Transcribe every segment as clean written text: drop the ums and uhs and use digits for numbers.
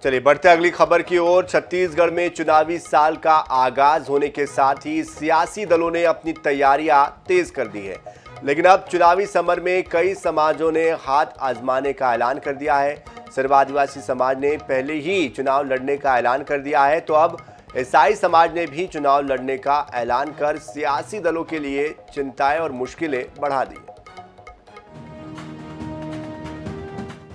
चलिए बढ़ते अगली खबर की ओर। छत्तीसगढ़ में चुनावी साल का आगाज होने के साथ ही सियासी दलों ने अपनी तैयारियां तेज कर दी है, लेकिन अब चुनावी समर में कई समाजों ने हाथ आजमाने का ऐलान कर दिया है। सर्व आदिवासी समाज ने पहले ही चुनाव लड़ने का ऐलान कर दिया है, तो अब ईसाई समाज ने भी चुनाव लड़ने का ऐलान कर सियासी दलों के लिए चिंताएं और मुश्किलें बढ़ा दी।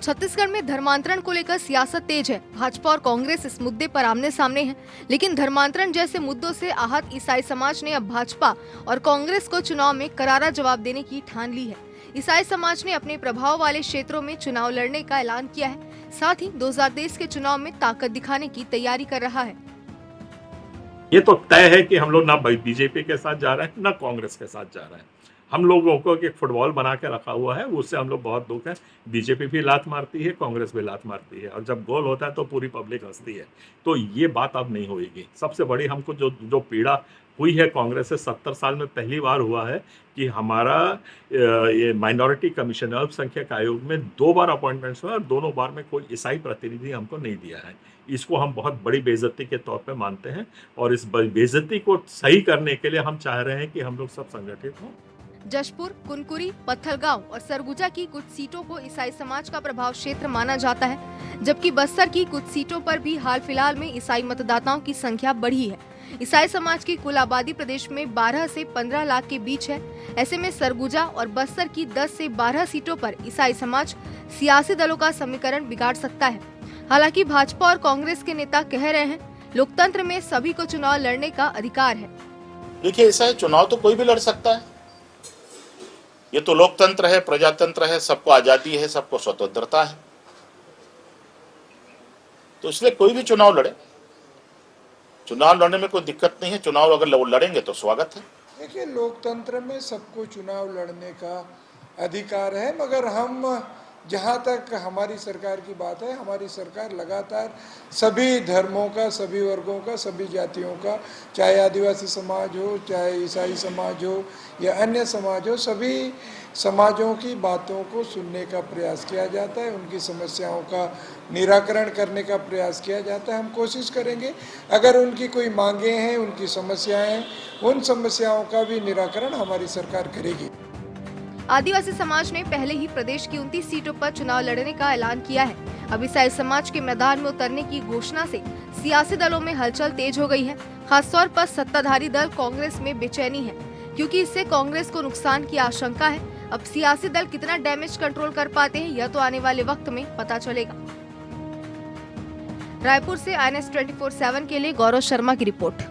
छत्तीसगढ़ में धर्मांतरण को लेकर सियासत तेज है। भाजपा और कांग्रेस इस मुद्दे पर आमने सामने हैं, लेकिन धर्मांतरण जैसे मुद्दों से आहत ईसाई समाज ने अब भाजपा और कांग्रेस को चुनाव में करारा जवाब देने की ठान ली है। ईसाई समाज ने अपने प्रभाव वाले क्षेत्रों में चुनाव लड़ने का ऐलान किया है, साथ ही 2023 के चुनाव में ताकत दिखाने की तैयारी कर रहा है। ये तो तय है कि हम लोग ना बीजेपी के साथ जा रहे हैं ना कांग्रेस के साथ जा रहे हैं। हम लोगों को एक फुटबॉल बना के रखा हुआ है, उससे हम लोग बहुत दुख है। बीजेपी भी लात मारती है, कांग्रेस भी लात मारती है, और जब गोल होता है तो पूरी पब्लिक हंसती है। तो ये बात अब नहीं होगी। सबसे बड़ी हमको जो पीड़ा हुई है कांग्रेस से 70 साल में पहली बार हुआ है कि हमारा ये माइनॉरिटी कमीशन अल्पसंख्यक आयोग में 2 बार अपॉइंटमेंट्स हुए और दोनों बार में कोई ईसाई प्रतिनिधि हमको नहीं दिया है। इसको हम बहुत बड़ी बेइज्जती के तौर पे मानते हैं, और इस बेइज्जती को सही करने के लिए हम चाह रहे हैं कि हम लोग सब संगठित हों। जशपुर, कुनकुरी, पत्थलगांव और सरगुजा की कुछ सीटों को ईसाई समाज का प्रभाव क्षेत्र माना जाता है, जबकि बस्तर की कुछ सीटों पर भी हाल फिलहाल में ईसाई मतदाताओं की संख्या बढ़ी है। ईसाई समाज की कुल आबादी प्रदेश में 12 से 15 लाख के बीच है। ऐसे में सरगुजा और बस्तर की 10 से 12 सीटों पर ईसाई समाज सियासी दलों का समीकरण बिगाड़ सकता है। हालांकि भाजपा और कांग्रेस के नेता कह रहे हैं, लोकतंत्र में सभी को चुनाव लड़ने का अधिकार है। देखिए, ऐसा है, चुनाव तो कोई भी लड़ सकता है। ये तो लोकतंत्र है, प्रजातंत्र है, सबको आजादी है, सबको स्वतंत्रता है। तो इसलिए कोई भी चुनाव लड़े, चुनाव लड़ने में कोई दिक्कत नहीं है। चुनाव अगर लड़ेंगे तो स्वागत है। देखिए, लोकतंत्र में सबको चुनाव लड़ने का अधिकार है, मगर हम जहाँ तक हमारी सरकार की बात है, हमारी सरकार लगातार सभी धर्मों का, सभी वर्गों का, सभी जातियों का, चाहे आदिवासी समाज हो, चाहे ईसाई समाज हो या अन्य समाज हो, सभी समाजों की बातों को सुनने का प्रयास किया जाता है, उनकी समस्याओं का निराकरण करने का प्रयास किया जाता है। हम कोशिश करेंगे, अगर उनकी कोई मांगें हैं, उनकी समस्याएं हैं, उन समस्याओं का भी निराकरण हमारी सरकार करेगी। आदिवासी समाज ने पहले ही प्रदेश की 29 सीटों पर चुनाव लड़ने का ऐलान किया है। अब ईसाई समाज के मैदान में उतरने की घोषणा से सियासी दलों में हलचल तेज हो गई है। खासतौर पर सत्ताधारी दल कांग्रेस में बेचैनी है, क्योंकि इससे कांग्रेस को नुकसान की आशंका है। अब सियासी दल कितना डैमेज कंट्रोल कर पाते हैं, यह तो आने वाले वक्त में पता चलेगा। रायपुर से INS 24/7 के लिए गौरव शर्मा की रिपोर्ट।